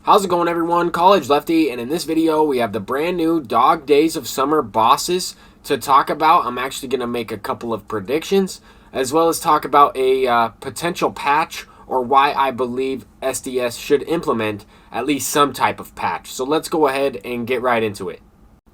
How's it going, everyone? College Lefty, and in this video we have the brand new Dog Days of Summer bosses to talk about. I'm actually going to make a couple of predictions as well as talk about a potential patch or why I believe SDS should implement at least some type of patch. So let's go ahead and get right into it.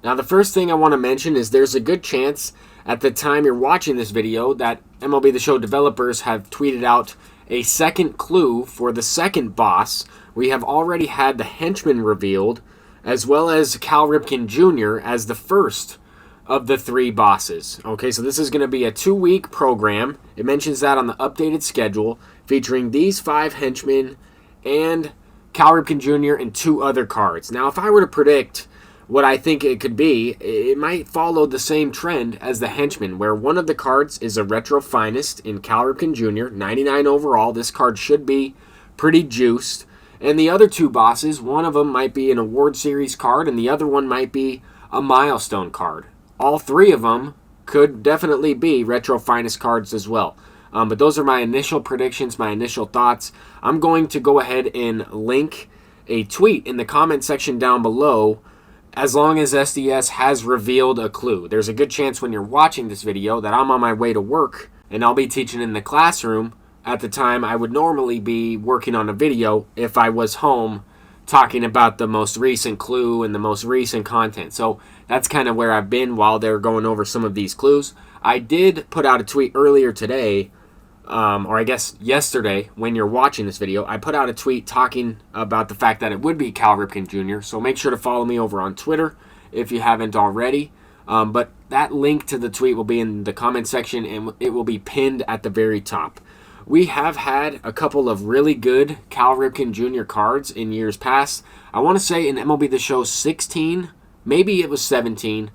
Now, the first thing I want to mention is there's a good chance at the time you're watching this video that MLB The Show developers have tweeted out a second clue for the second boss. We have already had the henchman revealed, as well as Cal Ripken Jr. as the first of the three bosses. Okay, so this is going to be a 2-week program. It mentions that on the updated schedule, featuring these 5 henchmen and Cal Ripken Jr. and 2 other cards. Now, if I were to predict what I think it could be, it might follow the same trend as the henchman, where one of the cards is a retro finest in Cal Ripken Jr., 99 overall. This card should be pretty juiced. And the other 2 bosses, one of them might be an award series card and the other one might be a milestone card. All 3 of them could definitely be retro finest cards as well. But those are my initial predictions, my initial thoughts. I'm going to go ahead and link a tweet in the comment section down below as long as SDS has revealed a clue. There's a good chance when you're watching this video that I'm on my way to work and I'll be teaching in the classroom at the time I would normally be working on a video if I was home talking about the most recent clue and the most recent content. So that's kind of where I've been while they're going over some of these clues. I did put out a tweet earlier today, or I guess yesterday when you're watching this video. I put out a tweet talking about the fact that it would be Cal Ripken Jr. So make sure to follow me over on Twitter if you haven't already. But that link to the tweet will be in the comment section and it will be pinned at the very top. We have had a couple of really good Cal Ripken Jr. cards in years past. I want to say in MLB The Show 16, maybe it was 17.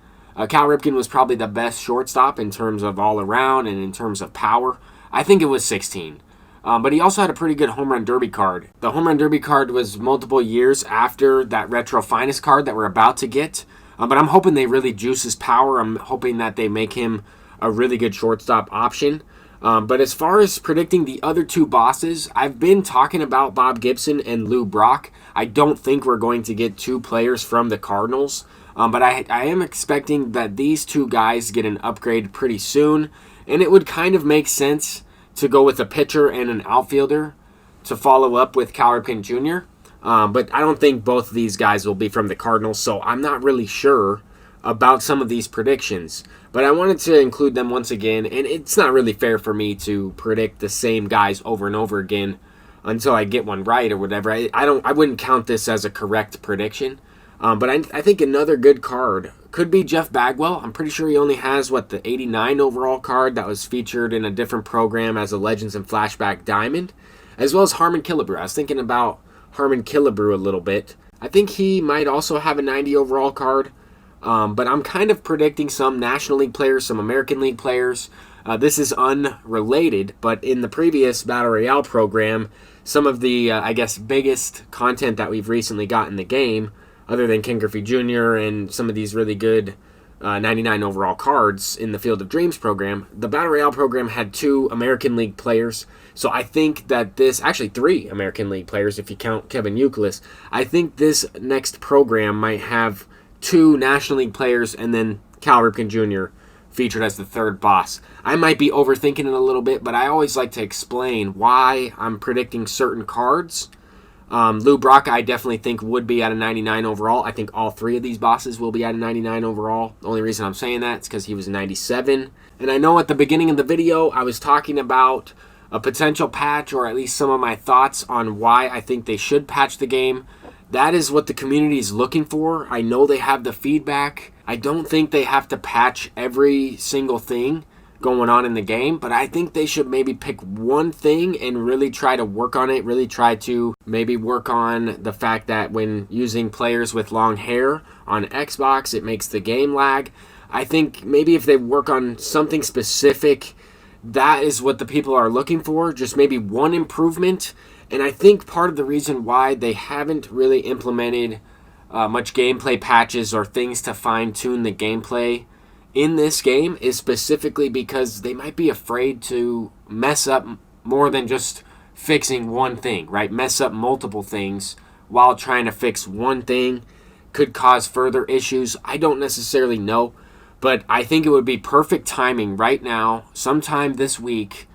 Cal Ripken was probably the best shortstop in terms of all around and in terms of power. I think it was 16. But he also had a pretty good home run derby card. The home run derby card was multiple years after that retro finest card that we're about to get. But I'm hoping they really juice his power. I'm hoping that they make him a really good shortstop option. But as far as predicting the other 2 bosses, I've been talking about Bob Gibson and Lou Brock. I don't think we're going to get 2 players from the Cardinals. But I am expecting that these 2 guys get an upgrade pretty soon. And it would kind of make sense to go with a pitcher and an outfielder to follow up with Cal Ripken Jr. But I don't think both of these guys will be from the Cardinals, so I'm not really sure about some of these predictions. But I wanted to include them once again, and it's not really fair for me to predict the same guys over and over again until I get one right or whatever. I wouldn't count this as a correct prediction. But I think another good card could be Jeff Bagwell. I'm pretty sure he only has, the 89 overall card that was featured in a different program as a Legends and Flashback Diamond, as well as Harmon Killebrew. I was thinking about Harmon Killebrew a little bit. I think he might also have a 90 overall card, but I'm kind of predicting some National League players, some American League players. This is unrelated, but in the previous Battle Royale program, some of the, biggest content that we've recently got in the game, other than Ken Griffey Jr. and some of these really good 99 overall cards in the Field of Dreams program, the Battle Royale program had 2 American League players. So I think that actually 3 American League players if you count Kevin Youkilis. I think this next program might have 2 National League players and then Cal Ripken Jr. featured as the 3rd boss. I might be overthinking it a little bit, but I always like to explain why I'm predicting certain cards. Lou Brock, I definitely think would be at a 99 overall. I think all 3 of these bosses will be at a 99 overall. The only reason I'm saying that is because he was a 97. And I know at the beginning of the video, I was talking about a potential patch, or at least some of my thoughts on why I think they should patch the game. That is what the community is looking for. I know they have the feedback. I don't think they have to patch every single thing going on in the game, but I think they should maybe pick one thing and really try to work on it, really try to maybe work on the fact that when using players with long hair on Xbox, it makes the game lag. I think maybe if they work on something specific, that is what the people are looking for, just maybe one improvement. And I think part of the reason why they haven't really implemented much gameplay patches or things to fine-tune the gameplay in this game is specifically because they might be afraid to mess up more than just fixing one thing, right? Mess up multiple things while trying to fix one thing could cause further issues. I don't necessarily know, but I think it would be perfect timing right now, sometime this week,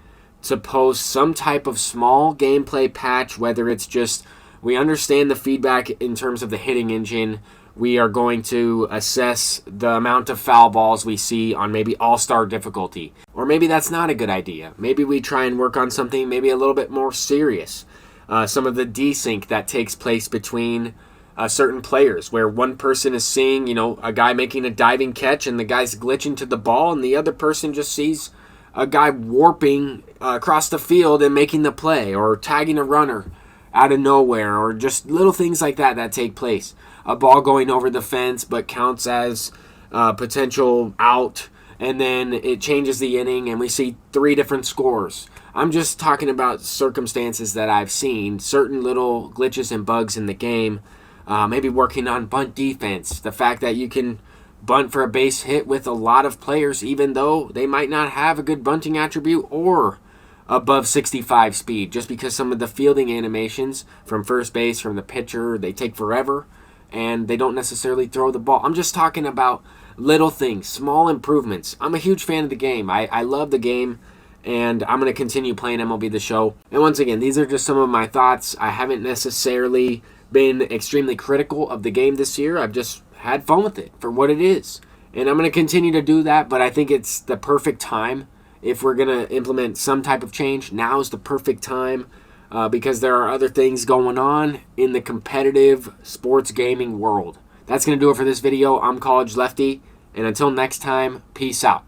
to post some type of small gameplay patch, whether it's just we understand the feedback in terms of the hitting engine. We are going to assess the amount of foul balls we see on maybe all-star difficulty. Or maybe that's not a good idea. Maybe we try and work on something maybe a little bit more serious. Some of the desync that takes place between certain players, where one person is seeing, a guy making a diving catch and the guy's glitching to the ball, and the other person just sees a guy warping across the field and making the play, or tagging a runner out of nowhere, or just little things like that take place. A ball going over the fence but counts as potential out, and then it changes the inning and we see 3 different scores. I'm just talking about circumstances that I've seen, certain little glitches and bugs in the game. Maybe working on bunt defense, the fact that you can bunt for a base hit with a lot of players even though they might not have a good bunting attribute or above 65 speed, just because some of the fielding animations from first base, from the pitcher, they take forever and they don't necessarily throw the ball. I'm just talking about little things, small improvements. I'm a huge fan of the game. I love the game, and I'm going to continue playing MLB The Show. And once again, these are just some of my thoughts. I haven't necessarily been extremely critical of the game this year. I've just had fun with it for what it is. And I'm going to continue to do that, but I think it's the perfect time. If we're going to implement some type of change, now is the perfect time because there are other things going on in the competitive sports gaming world. That's going to do it for this video. I'm College Lefty, and until next time, peace out.